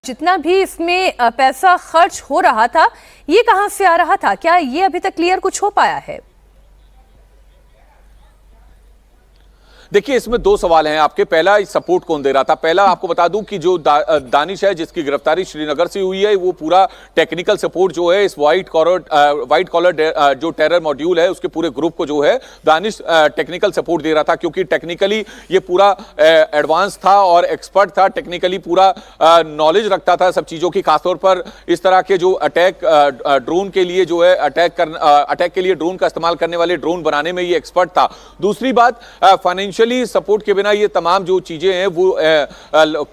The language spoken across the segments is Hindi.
जितना भी इसमें पैसा खर्च हो रहा था, ये कहां से आ रहा था? क्या ये अभी तक क्लियर कुछ हो पाया है? देखिए, इसमें दो सवाल हैं आपके। पहला, सपोर्ट कौन दे रहा था? पहला आपको बता दूं कि जो दानिश है, जिसकी गिरफ्तारी श्रीनगर से हुई है, वो पूरा टेक्निकल सपोर्ट जो है इस व्हाइट कॉलर जो टेरर मॉड्यूल है उसके पूरे ग्रुप को जो है दानिश टेक्निकल सपोर्ट दे रहा था, क्योंकि टेक्निकली ये पूरा एडवांस था और एक्सपर्ट था, टेक्निकली पूरा नॉलेज रखता था सब चीजों की। खासतौर पर इस तरह के जो अटैक ड्रोन के लिए जो है अटैक के लिए ड्रोन का इस्तेमाल करने वाले ड्रोन बनाने में ये एक्सपर्ट था। दूसरी बात, फाइनेंशियली सपोर्ट के बिना ये तमाम जो चीजें हैं वो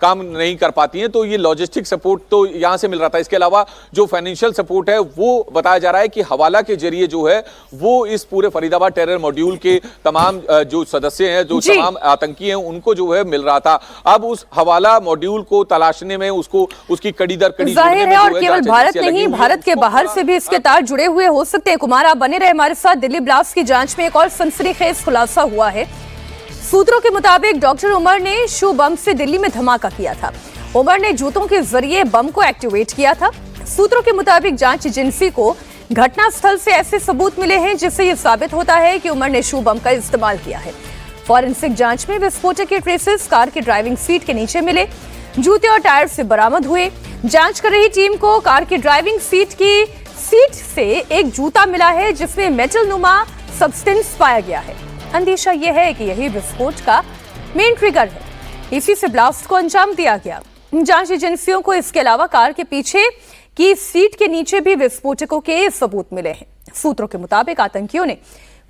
काम नहीं कर पाती हैं, तो ये लॉजिस्टिक सपोर्ट तो यहां से मिल रहा था। इसके अलावा जो फाइनेंशियल सपोर्ट है वो बताया जा रहा है कि हवाला के जरिए जो है वो इस पूरे फरीदाबाद टेरर मॉड्यूल के तमाम जो सदस्य हैं, जो तमाम आतंकी हैं, उनको जो है मिल रहा था। अब उस हवाला मॉड्यूल को तलाशने में, उसकी कड़ी दर कड़ी जाहिर है, और केवल भारत नहीं, भारत के बाहर से भी इसके तार जुड़े हुए हो सकते हैं। कुमार, आप बने रहे हमारे साथ। दिल्ली ब्लास्ट की जांच में एक और सनसनीखेज खुलासा हुआ है। सूत्रों के मुताबिक डॉक्टर उमर ने शू बम से दिल्ली में धमाका किया था। उमर ने जूतों के जरिए बम को एक्टिवेट किया था। सूत्रों के मुताबिक जांच एजेंसी को घटनास्थल से ऐसे सबूत मिले हैं जिससे यह साबित होता है कि उमर ने शू बम का इस्तेमाल किया है। फॉरेंसिक जांच में विस्फोटक के ट्रेसेस कार की ड्राइविंग सीट के नीचे मिले, जूते और टायर से बरामद हुए। जांच कर रही टीम को कार की ड्राइविंग सीट से एक जूता मिला है जिसमें मेटल नुमा सब्सटेंस पाया गया है। अंदेशा यह है कि यही विस्फोट का मेन ट्रिगर है, इसी से ब्लास्ट को अंजाम दिया गया। जांच एजेंसियों को इसके अलावा कार के पीछे की सीट के नीचे भी विस्फोटकों के सबूत मिले हैं। सूत्रों के मुताबिक आतंकियों ने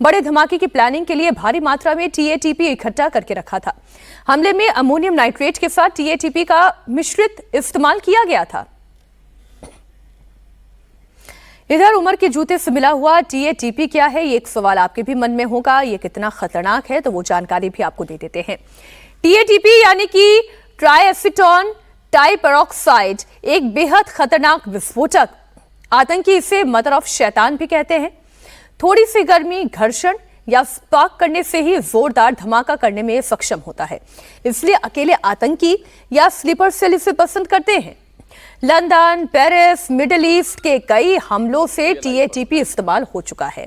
बड़े धमाके की प्लानिंग के लिए भारी मात्रा में टीएटीपी इकट्ठा करके रखा था। हमले में अमोनियम नाइट्रेट के साथ टीएटीपी का मिश्रित इस्तेमाल किया गया था। इधर उमर के जूते से मिला हुआ टीएटीपी क्या है, ये एक सवाल आपके भी मन में होगा। ये कितना खतरनाक है, तो वो जानकारी भी आपको दे देते हैं। टीएटीपी यानी कि ट्राइएसीटोन टाइपेरोक्साइड एक बेहद खतरनाक विस्फोटक। आतंकी इसे मदर ऑफ शैतान भी कहते हैं। थोड़ी सी गर्मी, घर्षण या स्पार्क करने से ही जोरदार धमाका करने में सक्षम होता है, इसलिए अकेले आतंकी या स्लीपर सेल इसे पसंद करते हैं। लंदन, पेरिस, मिडिल ईस्ट के कई हमलों से टीएटीपी इस्तेमाल हो चुका है।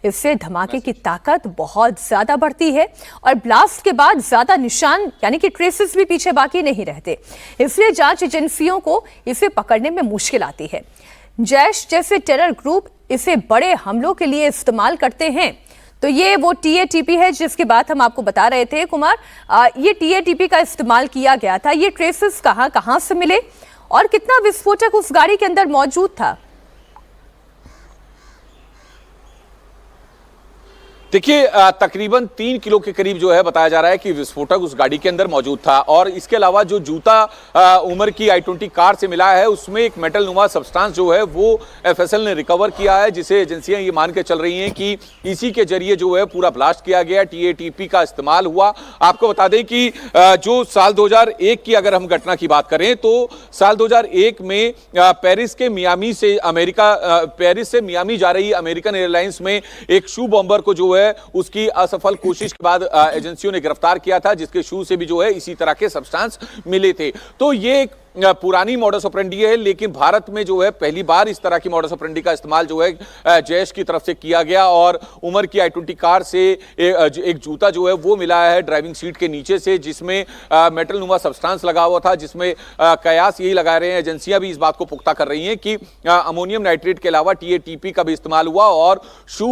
इससे धमाके की ताकत बहुत ज्यादा बढ़ती है और ब्लास्ट के बाद ज्यादा निशान यानी कि ट्रेसेस भी पीछे बाकी नहीं रहते, इसलिए जांच एजेंसियों को इसे पकड़ने में मुश्किल आती है। जैश जैसे टेरर ग्रुप इसे बड़े हमलों के लिए इस्तेमाल करते हैं। तो ये वो टीएटीपी है जिसकी बात हम आपको बता रहे थे। कुमार, ये टीएटीपी का इस्तेमाल किया गया था। ये ट्रेसेस कहां से मिले और कितना विस्फोटक उस गाड़ी के अंदर मौजूद था? देखिए, तकरीबन 3 किलो के करीब जो है बताया जा रहा है कि विस्फोटक उस गाड़ी के अंदर मौजूद था। और इसके अलावा जो जूता उमर की i20 कार से मिला है उसमें एक मेटल नुमा सब्सटेंस जो है वो एफएसएल ने रिकवर किया है, जिसे एजेंसियां ये मान के चल रही हैं कि इसी के जरिए जो है पूरा ब्लास्ट किया गया, टीएटीपी का इस्तेमाल हुआ। आपको बता दें कि जो साल 2001 की अगर हम घटना की बात करें तो साल 2001 में पेरिस से मियामी जा रही अमेरिकन एयरलाइंस में एक शू बॉम्बर को जो है उसकी असफल कोशिश के बाद एजेंसियों ने गिरफ्तार किया था, जिसके शू से भी जो है इसी तरह के सब्सटेंस मिले थे। तो ये एक पुरानी मॉडस ऑपरेंडी है, लेकिन भारत में जो है पहली बार इस तरह की मॉडस ऑपरेंडी का इस्तेमाल जो है जैश की तरफ से किया गया। और उमर की i20 कार से एक जूता जो है वो मिला है ड्राइविंग सीट के नीचे से, जिसमें मेटल नुमा सब्सटेंस लगा हुआ था, जिसमें कयास यही लगा रहे हैं, एजेंसियां भी इस बात को पुख्ता कर रही हैं कि अमोनियम नाइट्रेट के अलावा टीएटीपी का भी इस्तेमाल हुआ और शू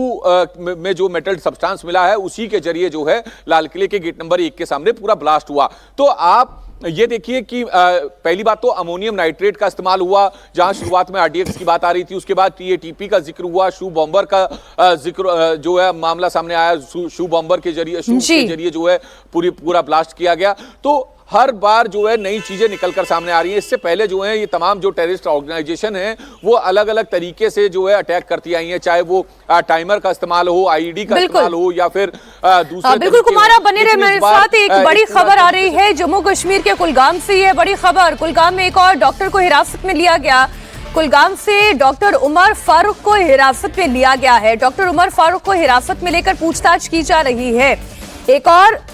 में जो मेटल सब्सटेंस मिला है उसी के जरिए जो है लाल किले के गेट नंबर 1 के सामने पूरा ब्लास्ट हुआ। तो आप ये देखिए कि पहली बात तो अमोनियम नाइट्रेट का इस्तेमाल हुआ, जहां शुरुआत में आरडीएक्स की बात आ रही थी, उसके बाद टीएटीपी का जिक्र हुआ, शू बॉम्बर का जिक्र जो है मामला सामने आया, शू बॉम्बर के जरिए जो है पूरा ब्लास्ट किया गया। तो हर बार जो है नई चीजें निकलकर सामने आ रही हैं। इससे पहले जो है ये तमाम जो टेररिस्ट ऑर्गेनाइजेशन है वो अलग अलग तरीके से जो है अटैक करती आई हैं, चाहे वो टाइमर का इस्तेमाल हो, आईईडी का इस्तेमाल हो या फिर दूसरे। बिल्कुल कुमार, आप बने रहे मेरे साथ। एक बड़ी खबर आ रही है जम्मू कश्मीर के कुलगाम से। ये बड़ी खबर, कुलगाम में एक और डॉक्टर को हिरासत में लिया गया। कुलगाम से डॉक्टर उमर फारूक को हिरासत में लिया गया है। डॉक्टर उमर फारूक को हिरासत में लेकर पूछताछ की जा रही है। एक और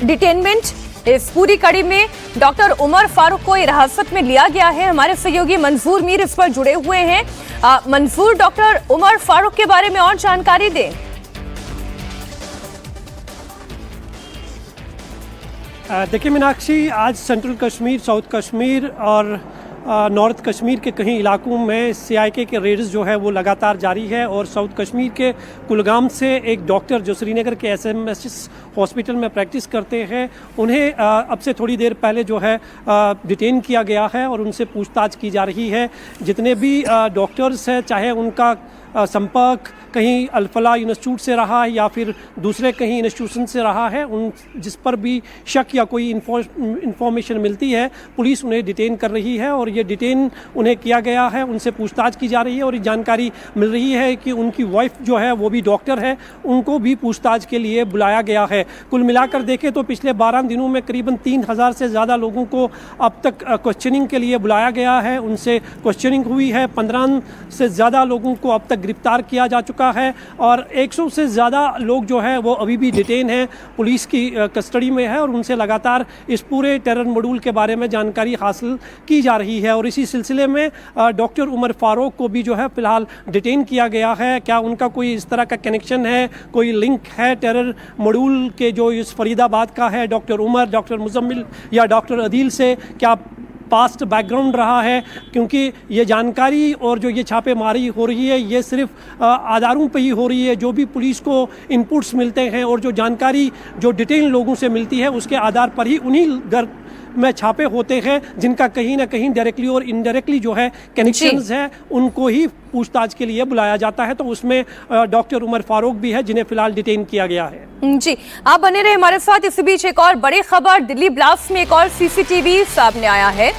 डिटेनमेंट, इस पूरी कड़ी में डॉक्टर उमर फारूक को हिरासत में लिया गया है। हमारे सहयोगी मंजूर मीर इस पर जुड़े हुए हैं। मंजूर, डॉक्टर उमर फारूक के बारे में और जानकारी दें। देखिए मीनाक्षी, आज सेंट्रल कश्मीर, साउथ कश्मीर और नॉर्थ कश्मीर के कई इलाकों में CIK के रेड्स जो है वो लगातार जारी है और साउथ कश्मीर के कुलगाम से एक डॉक्टर जो श्रीनगर के SMSS हॉस्पिटल में प्रैक्टिस करते हैं, उन्हें अब से थोड़ी देर पहले जो है डिटेन किया गया है और उनसे पूछताछ की जा रही है। जितने भी डॉक्टर्स हैं, चाहे उनका संपर्क कहीं अल-फलाह इंस्टीट्यूट से रहा है या फिर दूसरे कहीं इंस्टीट्यूशन से रहा है, उन जिस पर भी शक या कोई इंफॉर्मेशन मिलती है, पुलिस उन्हें डिटेन कर रही है और ये डिटेन उन्हें किया गया है, उनसे पूछताछ की जा रही है और ये जानकारी मिल रही है कि उनकी वाइफ जो है वो भी डॉक्टर है, उनको भी पूछताछ के लिए बुलाया गया है। कुल मिलाकर देखें तो पिछले 12 दिनों में करीबन 3000 से ज़्यादा लोगों को अब तक क्वेश्चनिंग के लिए बुलाया गया है, उनसे क्वेश्चनिंग हुई है। 15 से ज़्यादा लोगों को अब तक गिरफ्तार किया जा चुका है और 100 से ज़्यादा लोग जो है वो अभी भी डिटेन हैं, पुलिस की कस्टडी में है और उनसे लगातार इस पूरे टेरर मॉड्यूल के बारे में जानकारी हासिल की जा रही है। और इसी सिलसिले में डॉक्टर उमर फारूक को भी जो है फिलहाल डिटेन किया गया है। क्या उनका कोई इस तरह का कनेक्शन है, कोई लिंक है टेरर मॉड्यूल के जो इस फरीदाबाद का है, डॉक्टर उमर, डॉक्टर मुजम्मिल या डॉक्टर अदील से क्या पास्ट बैकग्राउंड रहा है, क्योंकि ये जानकारी और जो ये छापेमारी हो रही है ये सिर्फ आधारों पे ही हो रही है। जो भी पुलिस को इनपुट्स मिलते हैं और जो जानकारी जो डिटेल लोगों से मिलती है उसके आधार पर ही उन्हीं घर में छापे होते हैं जिनका कहीं ना कहीं डायरेक्टली और इनडायरेक्टली जो है कनेक्शंस है, उनको ही पूछताछ के लिए बुलाया जाता है। तो उसमें डॉक्टर उमर फारूक भी है जिन्हें फिलहाल डिटेन किया गया है। जी, आप बने रहे हमारे साथ। इसी बीच एक और बड़ी खबर, दिल्ली ब्लास्ट में एक और CCTV सामने आया है।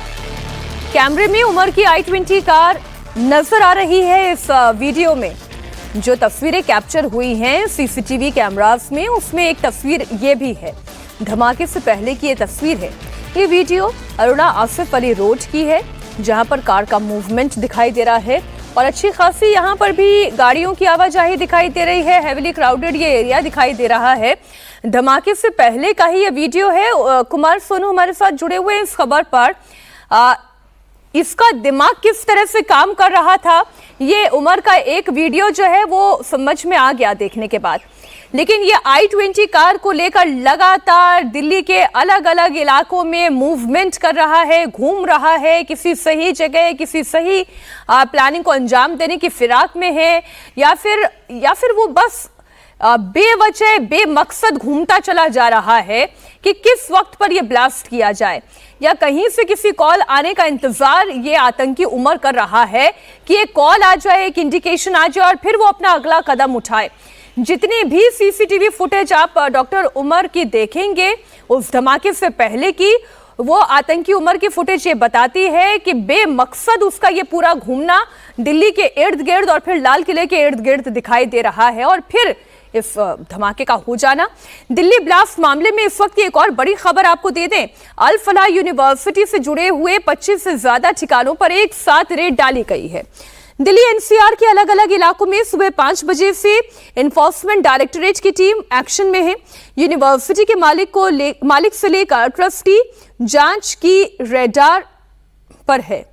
कैमरे में उमर की I-20 कार नजर आ रही है। इस वीडियो में जो तस्वीरें कैप्चर हुई हैं CCTV कैमरास में, उसमें एक तस्वीर ये भी है, धमाके से पहले की ये तस्वीर है। ये वीडियो अरुणा आसिफ अली रोड की है जहां पर कार का मूवमेंट दिखाई दे रहा है और अच्छी खासी यहां पर भी गाड़ियों की आवाजाही दिखाई दे रही है। हेवीली क्राउडेड ये एरिया दिखाई दे रहा है। धमाके से पहले का ही ये वीडियो है। कुमार सोनू हमारे साथ जुड़े हुए हैं इस खबर पर। इसका दिमाग किस तरह से काम कर रहा था, ये उमर का एक वीडियो जो है वो समझ में आ गया देखने के बाद, लेकिन ये I-20 कार को लेकर लगातार दिल्ली के अलग अलग इलाकों में मूवमेंट कर रहा है, घूम रहा है, किसी सही जगह, किसी सही प्लानिंग को अंजाम देने की फिराक में है या फिर वो बस बेवजह बेमकसद घूमता चला जा रहा है कि किस वक्त पर यह ब्लास्ट किया जाए, या कहीं से किसी कॉल आने का इंतजार ये आतंकी उमर कर रहा है कि एक कॉल आ जाए, एक इंडिकेशन आ जाए और फिर वो अपना अगला कदम उठाए। जितनी भी CCTV फुटेज आप डॉक्टर उमर की देखेंगे उस धमाके से पहले की, वो आतंकी उमर की फुटेज ये बताती है कि बेमकसद उसका ये पूरा घूमना दिल्ली के इर्द गिर्द और फिर लाल किले के इर्द गिर्द दिखाई दे रहा है और फिर इस धमाके का हो जाना। दिल्ली ब्लास्ट मामले में इस वक्त की एक और बड़ी खबर आपको दे दें, अल-फलाह यूनिवर्सिटी से जुड़े हुए 25 से ज्यादा ठिकानों पर एक साथ रेड डाली गई है। दिल्ली NCR के अलग अलग इलाकों में सुबह 5 बजे से एनफोर्समेंट डायरेक्टरेट की टीम एक्शन में है। यूनिवर्सिटी के मालिक से लेकर ट्रस्टी जांच की रेडार पर है।